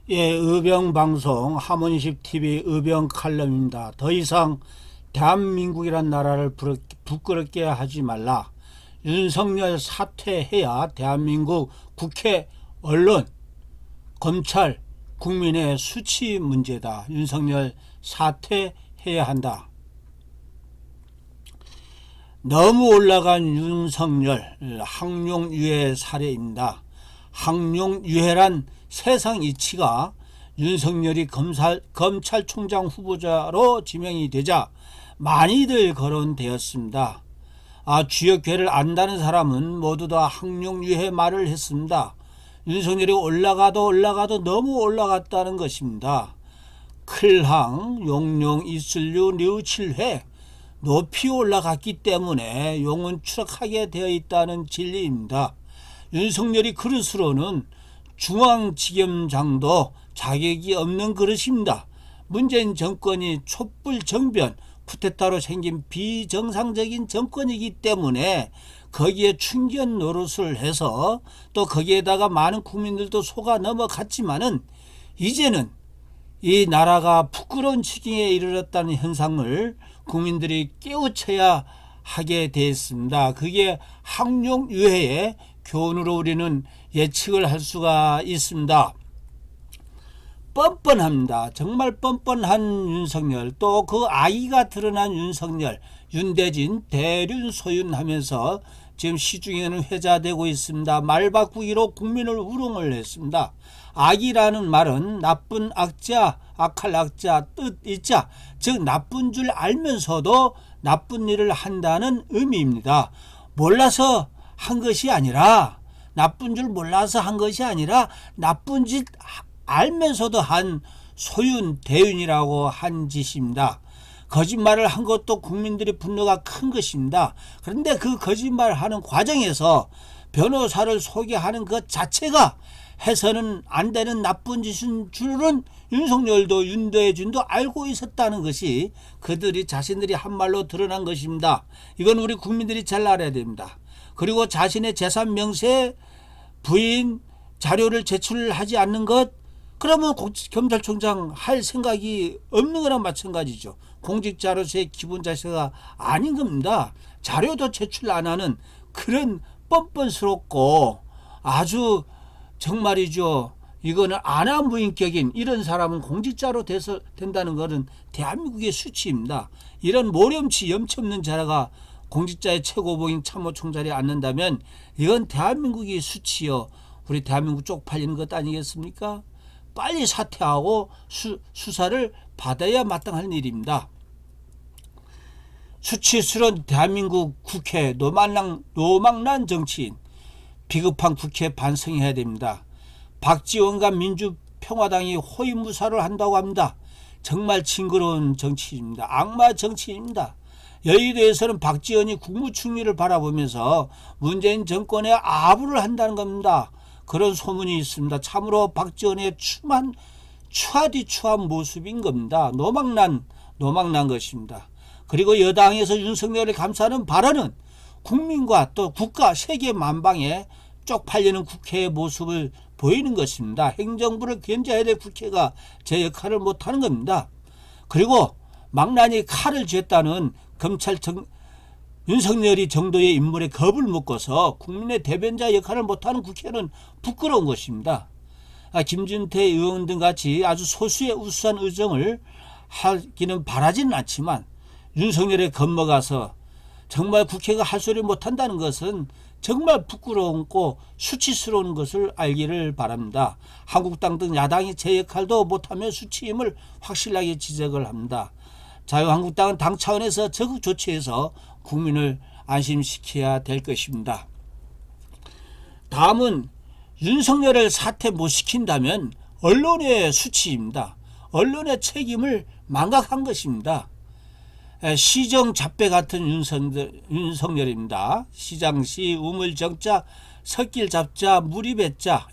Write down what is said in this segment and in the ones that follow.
예, 의병방송 하모니식 TV 의병 칼럼입니다. 더 이상 대한민국이란 나라를 부끄럽게 하지 말라. 윤석열 사퇴해야 대한민국 국회, 언론, 검찰, 국민의 수치 문제다. 윤석열 사퇴해야 한다. 너무 올라간 윤석열 항룡유해 사례입니다. 항룡유해란 세상 이치가 윤석열이 검찰총장 후보자로 지명이 되자 많이들 거론되었습니다. 주역궤를 안다는 사람은 모두 다 항룡유해 말을 했습니다. 윤석열이 올라가도 너무 올라갔다는 것입니다. 클항, 용룡, 이슬류, 류칠회 높이 올라갔기 때문에 용은 추락하게 되어 있다는 진리입니다. 윤석열이 그릇으로는 중앙지검장도 자격이 없는 그릇입니다. 문재인 정권이 촛불정변, 쿠데타로 생긴 비정상적인 정권이기 때문에 거기에 충견 노릇을 해서 또 거기에다가 많은 국민들도 속아 넘어갔지만은 이제는 이 나라가 부끄러운 지경에 이르렀다는 현상을 국민들이 깨우쳐야 하게 됐습니다. 그게 항룡유해의 교훈으로 우리는 예측을 할 수가 있습니다. 뻔뻔합니다. 정말 뻔뻔한 윤석열, 또 그 아이가 드러난 윤석열, 윤대진, 대륜소윤하면서 지금 시중에는 회자되고 있습니다. 말 바꾸기로 국민을 우롱을 했습니다. 악이라는 말은 나쁜 악자, 악할 악자, 뜻이자, 즉 나쁜 줄 알면서도 나쁜 일을 한다는 의미입니다. 몰라서 한 것이 아니라, 나쁜 줄 몰라서 한 것이 아니라 나쁜 짓 알면서도 한 소윤, 대윤이라고 한 짓입니다. 거짓말을 한 것도 국민들의 분노가 큰 것입니다. 그런데 그 거짓말을 하는 과정에서 변호사를 소개하는 것 자체가 해서는 안 되는 나쁜 짓인 줄은 윤석열도 윤대진도 알고 있었다는 것이 그들이 자신들이 한 말로 드러난 것입니다. 이건 우리 국민들이 잘 알아야 됩니다. 그리고 자신의 재산 명세 부인 자료를 제출하지 않는 것, 그러면 검찰총장 할 생각이 없는 거랑 마찬가지죠. 공직자로서의 기본 자세가 아닌 겁니다. 자료도 제출 안 하는 그런 뻔뻔스럽고 아주 정말이죠. 이거는 아나무인격인 이런 사람은 공직자로 돼서 된다는 것은 대한민국의 수치입니다. 이런 모렴치 염치 없는 자가 공직자의 최고봉인 참모총장에 앉는다면 이건 대한민국의 수치요. 우리 대한민국 쪽팔리는 것 아니겠습니까? 빨리 사퇴하고 수사를 받아야 마땅한 일입니다. 수치스러운 대한민국 국회, 노망난 정치인, 비급한 국회 반성해야 됩니다. 박지원과 민주평화당이 호위무사를 한다고 합니다. 정말 징그러운 정치인입니다. 악마 정치인입니다. 여의도에서는 박지원이 국무총리를 바라보면서 문재인 정권에 아부를 한다는 겁니다. 그런 소문이 있습니다. 참으로 박지원의 추한 모습인 겁니다. 노망난 것입니다. 그리고 여당에서 윤석열을 감싸는 발언은 국민과 또 국가 세계 만방에 쪽팔리는 국회의 모습을 보이는 것입니다. 행정부를 견제해야 될 국회가 제 역할을 못하는 겁니다. 그리고 망나니 칼을 쥐었다는 윤석열이 정도의 인물에 겁을 먹고서 국민의 대변자 역할을 못하는 국회는 부끄러운 것입니다. 김준태 의원 등 같이 아주 소수의 우수한 의정을 하기는 바라지는 않지만 윤석열에 겁먹어서 정말 국회가 할 소리 못한다는 것은 정말 부끄러운고 수치스러운 것을 알기를 바랍니다. 한국당 등 야당이 제 역할도 못하며 수치임을 확실하게 지적을 합니다. 자유한국당은 당 차원에서 적극 조치해서 국민을 안심시켜야 될 것입니다. 다음은 윤석열을 사퇴 못 시킨다면 언론의 수치입니다. 언론의 책임을 망각한 것입니다. 시정 잡배 같은 윤석열입니다. 시장시 우물정자 섞일 잡자 무리배자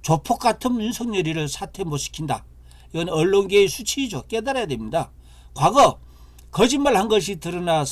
조폭 같은 윤석열이를 사퇴 못 시킨다. 이건 언론계의 수치이죠. 깨달아야 됩니다. 과거 거짓말한 것이 드러나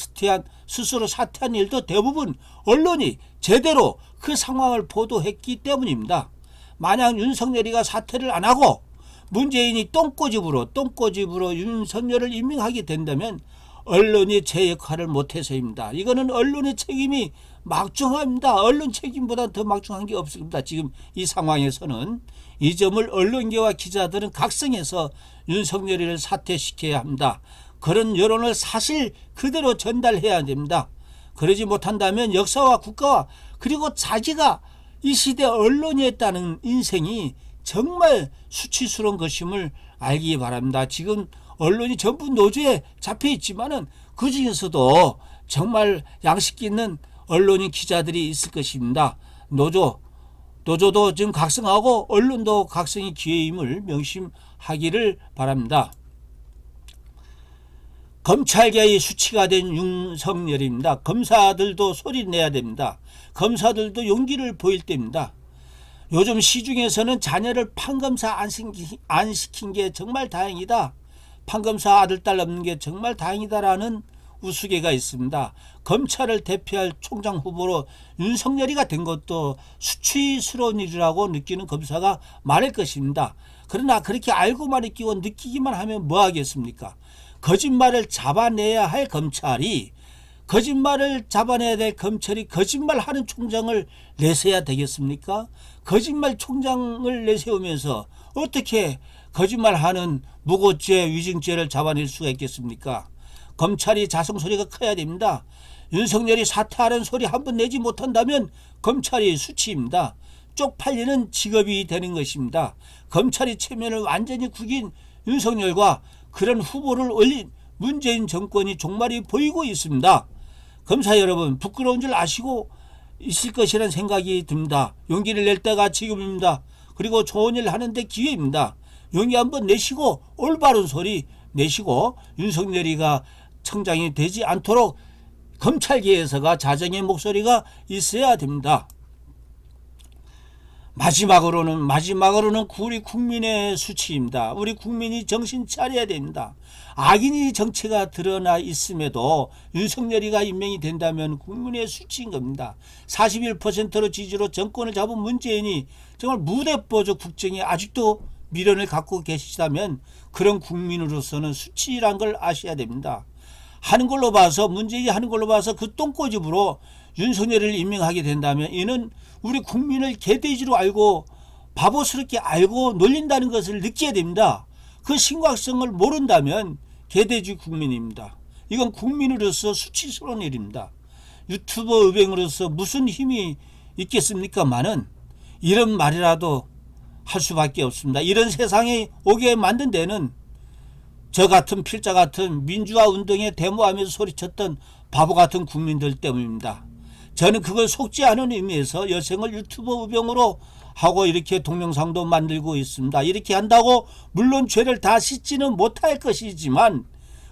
스스로 사퇴한 일도 대부분 언론이 제대로 그 상황을 보도했기 때문입니다. 만약 윤석열이가 사퇴를 안 하고 문재인이 똥꼬집으로 윤석열을 임명하게 된다면 언론이 제 역할을 못해서입니다. 이거는 언론의 책임이 막중합니다. 언론 책임보다 더 막중한 게 없습니다. 지금 이 상황에서는 이 점을 언론계와 기자들은 각성해서 윤석열을 사퇴시켜야 합니다. 그런 여론을 사실 그대로 전달해야 됩니다. 그러지 못한다면 역사와 국가와 그리고 자기가 이 시대 언론이 했다는 인생이 정말 수치스러운 것임을 알기 바랍니다. 지금 언론이 전부 노조에 잡혀 있지만은 그 중에서도 정말 양식 있는 언론인 기자들이 있을 것입니다. 노조도 지금 각성하고 언론도 각성의 기회임을 명심하기를 바랍니다. 검찰계의 수치가 된 윤석열입니다. 검사들도 소리 내야 됩니다. 검사들도 용기를 보일 때입니다. 요즘 시중에서는 자녀를 판검사 안 시킨 게 정말 다행이다. 판검사 아들 딸 없는 게 정말 다행이다라는 우스개가 있습니다. 검찰을 대표할 총장 후보로 윤석열이가 된 것도 수치스러운 일이라고 느끼는 검사가 많을 것입니다. 그러나 그렇게 알고만 있고 느끼기만 하면 뭐 하겠습니까? 거짓말을 잡아내야 할 검찰이 거짓말을 잡아내야 될 검찰이 거짓말하는 총장을 내세워야 되겠습니까? 거짓말 총장을 내세우면서 어떻게 거짓말하는 무고죄, 위증죄를 잡아낼 수가 있겠습니까? 검찰이 자성소리가 커야 됩니다. 윤석열이 사퇴하는 소리 한 번 내지 못한다면 검찰이 수치입니다. 쪽팔리는 직업이 되는 것입니다. 검찰이 체면을 완전히 구긴 윤석열과 그런 후보를 올린 문재인 정권이 종말이 보이고 있습니다. 검사 여러분, 부끄러운 줄 아시고 있을 것이라는 생각이 듭니다. 용기를 낼 때가 지금입니다. 그리고 좋은 일 하는데 기회입니다. 용기 한번 내시고 올바른 소리 내시고 윤석열이가 청장이 되지 않도록 검찰계에서가 자정의 목소리가 있어야 됩니다. 마지막으로는 우리 국민의 수치입니다. 우리 국민이 정신 차려야 됩니다. 악인이 정체가 드러나 있음에도 윤석열이가 임명이 된다면 국민의 수치인 겁니다. 41%로 지지로 정권을 잡은 문재인이 정말 무대뽀적 국정에 아직도 미련을 갖고 계시다면 그런 국민으로서는 수치란 걸 아셔야 됩니다. 문재인이 하는 걸로 봐서 그 똥꼬집으로 윤석열을 임명하게 된다면 이는 우리 국민을 개돼지로 알고 바보스럽게 알고 놀린다는 것을 느껴야 됩니다. 그 심각성을 모른다면 개돼지 국민입니다. 이건 국민으로서 수치스러운 일입니다. 유튜버 의병으로서 무슨 힘이 있겠습니까마는 이런 말이라도 할 수밖에 없습니다. 이런 세상에 오게 만든 데는 저 같은 필자 같은 민주화 운동에 데모하면서 소리쳤던 바보 같은 국민들 때문입니다. 저는 그걸 속지 않은 의미에서 여성을 유튜버 의병으로 하고 이렇게 동영상도 만들고 있습니다. 이렇게 한다고 물론 죄를 다 씻지는 못할 것이지만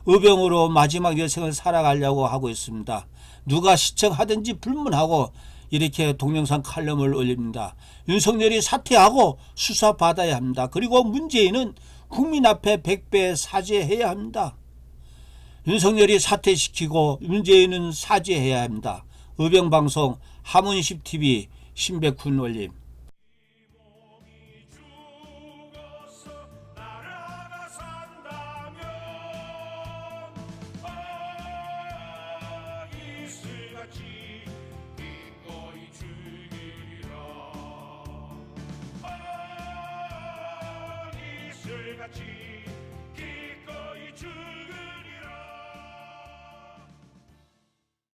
의병으로 마지막 여성을 살아가려고 하고 있습니다. 누가 시청하든지 불문하고 이렇게 동영상 칼럼을 올립니다. 윤석열이 사퇴하고 수사받아야 합니다. 그리고 문재인은 국민 앞에 100배 사죄해야 합니다. 윤석열이 사퇴시키고 문재인은 사죄해야 합니다. 의병방송 하문십TV 신백훈 올림. 같이